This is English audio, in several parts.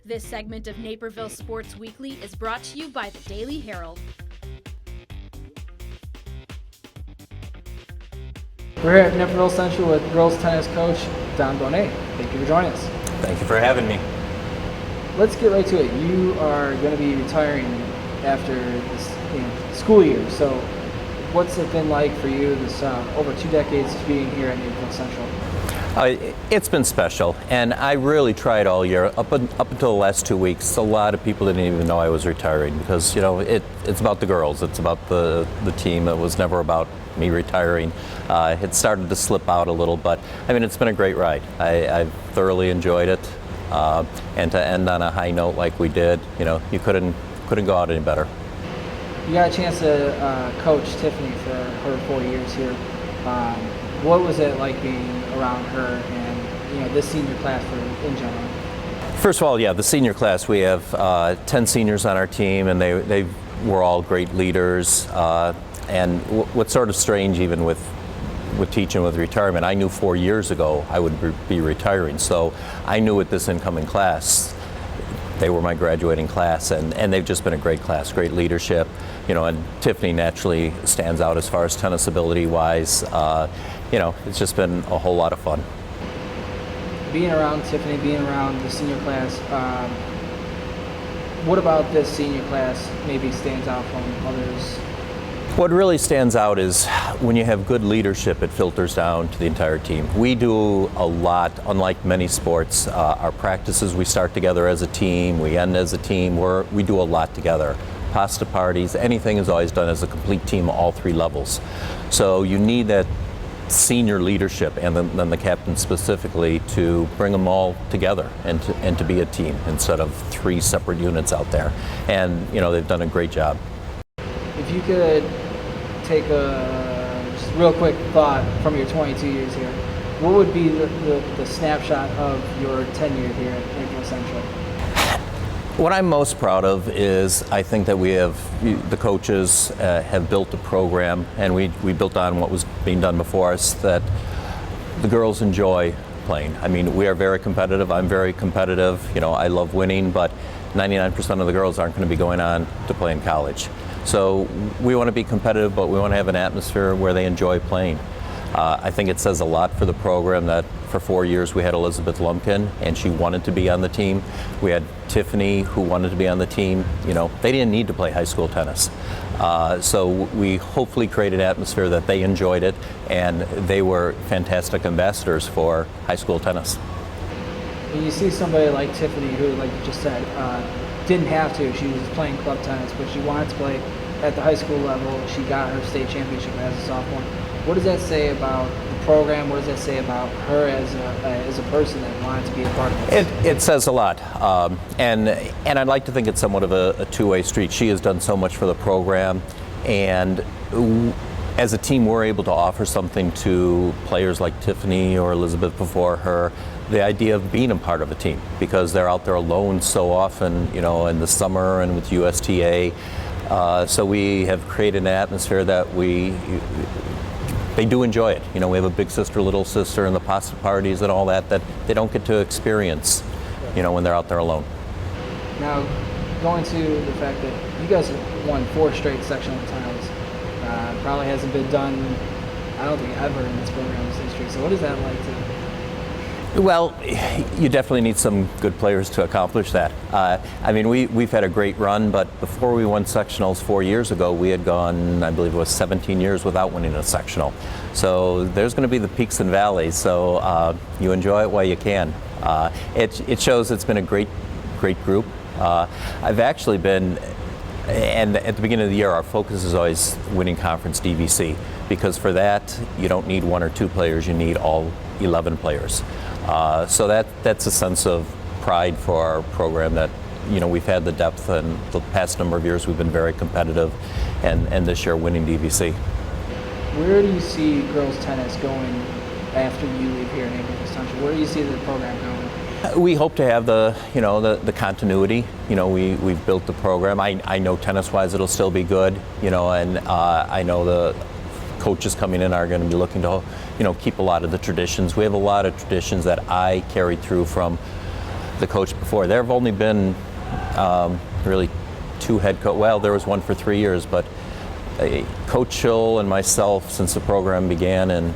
This segment of Naperville Sports Weekly is brought to you by the Daily Herald. We're here at Naperville Central with girls tennis coach Don Bonet. Thank you for joining us. Thank you for having me. Let's get right to it. You are going to be retiring after this school year. So what's it been like for you this over 2 decades being here at Naperville Central? It's been special, and I really tried all year. Up until the last 2 weeks, a lot of people didn't even know I was retiring because, it's about the girls. It's about the team. It was never about me retiring. It started to slip out a little, but it's been a great ride. I've thoroughly enjoyed it, and to end on a high note like we did, you couldn't go out any better. You got a chance to coach Tiffany for her 4 years here. What was it like being around her and this senior class in general? First of all, the senior class, we have 10 seniors on our team, and they were all great leaders. And what's sort of strange, even with teaching with retirement, I knew 4 years ago I would be retiring. So I knew with this incoming class, they were my graduating class, and they've just been a great class, great leadership. And Tiffany naturally stands out as far as tennis ability wise. It's just been a whole lot of fun. Being around Tiffany, being around the senior class, what about this senior class maybe stands out from others? What really stands out is when you have good leadership, it filters down to the entire team. We do a lot, unlike many sports. Our practices, we start together as a team, we end as a team. We do a lot together. Pasta parties, anything is always done as a complete team, all 3 levels. So you need that senior leadership, and then the captain specifically, to bring them all together and to be a team instead of 3 separate units out there. And they've done a great job. If you could take a just real quick thought from your 22 years here, what would be the snapshot of your tenure here at Naperville Central? What I'm most proud of is I think that the coaches have built a program, and we built on what was being done before us, that the girls enjoy playing. We are very competitive. I'm very competitive. I love winning, but 99% of the girls aren't going to be going on to play in college. So we want to be competitive, but we want to have an atmosphere where they enjoy playing. I think it says a lot for the program that for 4 years we had Elizabeth Lumpkin, and she wanted to be on the team. We had Tiffany, who wanted to be on the team. They didn't need to play high school tennis. So we hopefully created an atmosphere that they enjoyed it, and they were fantastic ambassadors for high school tennis. When you see somebody like Tiffany, who, like you just said, didn't have to. She was playing club tennis, but she wanted to play at the high school level. She got her state championship as a sophomore. What does that say about the program? What does that say about her as a person that wanted to be a part of it? It says a lot, and I'd like to think it's somewhat of a two-way street. She has done so much for the program, and as a team, we're able to offer something to players like Tiffany or Elizabeth before her. The idea of being a part of a team, because they're out there alone so often, in the summer and with USTA. So we have created an atmosphere that they do enjoy it. We have a big sister, little sister, and the pasta parties and all that they don't get to experience, when they're out there alone. Now, going to the fact that you guys have won 4 straight sectional titles, probably hasn't been done, I don't think, ever in this program's history. So what is that like to? Well, you definitely need some good players to accomplish that. We've had a great run, but before we won sectionals 4 years ago, we had gone, I believe it was 17 years without winning a sectional. So there's going to be the peaks and valleys, so you enjoy it while you can. It shows it's been a great group. I've actually been, and at the beginning of the year, our focus is always winning conference DVC, because for that, you don't need 1 or 2 players, you need all 11 players. So that's a sense of pride for our program that we've had the depth, and the past number of years we've been very competitive, and this year winning DVC. Where do you see girls tennis going after you leave here in Naperville Central? Where do you see the program going? We hope to have the continuity. We've built the program. I know tennis-wise it'll still be good. And I know the coaches coming in are going to be looking to keep a lot of the traditions. We have a lot of traditions that I carried through from the coach before. There have only been really two head coach. Well, there was one for 3 years, but Coach Schill and myself, since the program began in,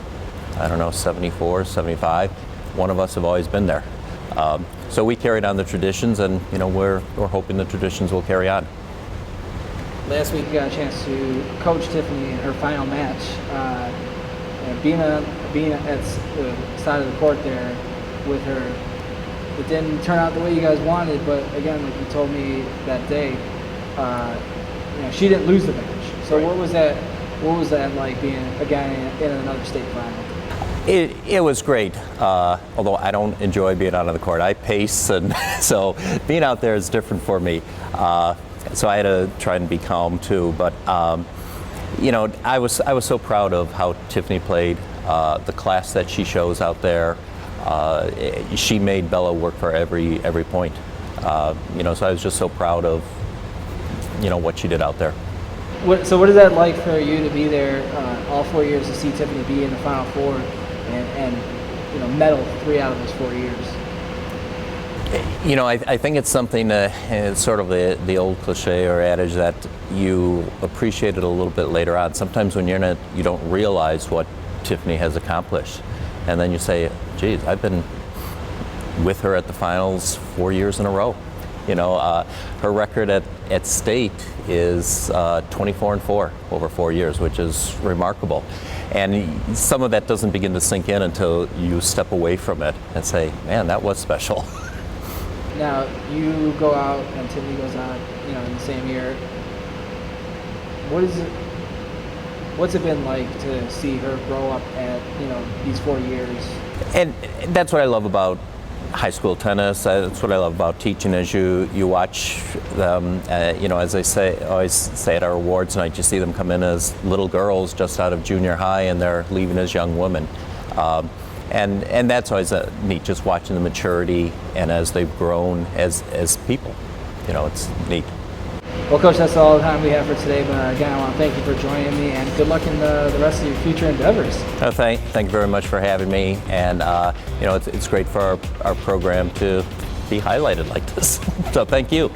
I don't know, 74, 75, one of us have always been there. So we carried on the traditions, and we're hoping the traditions will carry on. Last week, you got a chance to coach Tiffany in her final match. Being at the side of the court there with her, it didn't turn out the way you guys wanted. But again, like you told me that day, she didn't lose the match. So Right. what was that? What was that like being again in another state final? It was great, although I don't enjoy being out on the court. I pace, and so being out there is different for me. So I had to try and be calm too. But I was so proud of how Tiffany played, the class that she shows out there. She made Bella work for every point. So I was just so proud of what she did out there. So what is that like for you to be there all 4 years, to see Tiffany be in the Final Four and medal 3 out of those 4 years? I think it's something it's sort of the old cliche or adage that you appreciate it a little bit later on. Sometimes when you're in it, you don't realize what Tiffany has accomplished. And then you say, geez, I've been with her at the finals 4 years in a row. Her record at state is 24-4 over 4 years, which is remarkable. And some of that doesn't begin to sink in until you step away from it and say, man, that was special. Now, you go out and Tiffany goes out, in the same year. What's it been like to see her grow up at, these 4 years? And that's what I love about high school tennis. That's what I love about teaching, is you watch them, as I always say at our awards night, you see them come in as little girls just out of junior high, and they're leaving as young women. And that's always neat, just watching the maturity and as they've grown as people. It's neat. Well, Coach, that's all the time we have for today. But again, I want to thank you for joining me, and good luck in the rest of your future endeavors. Thank you very much for having me. And it's great for our program to be highlighted like this. So thank you.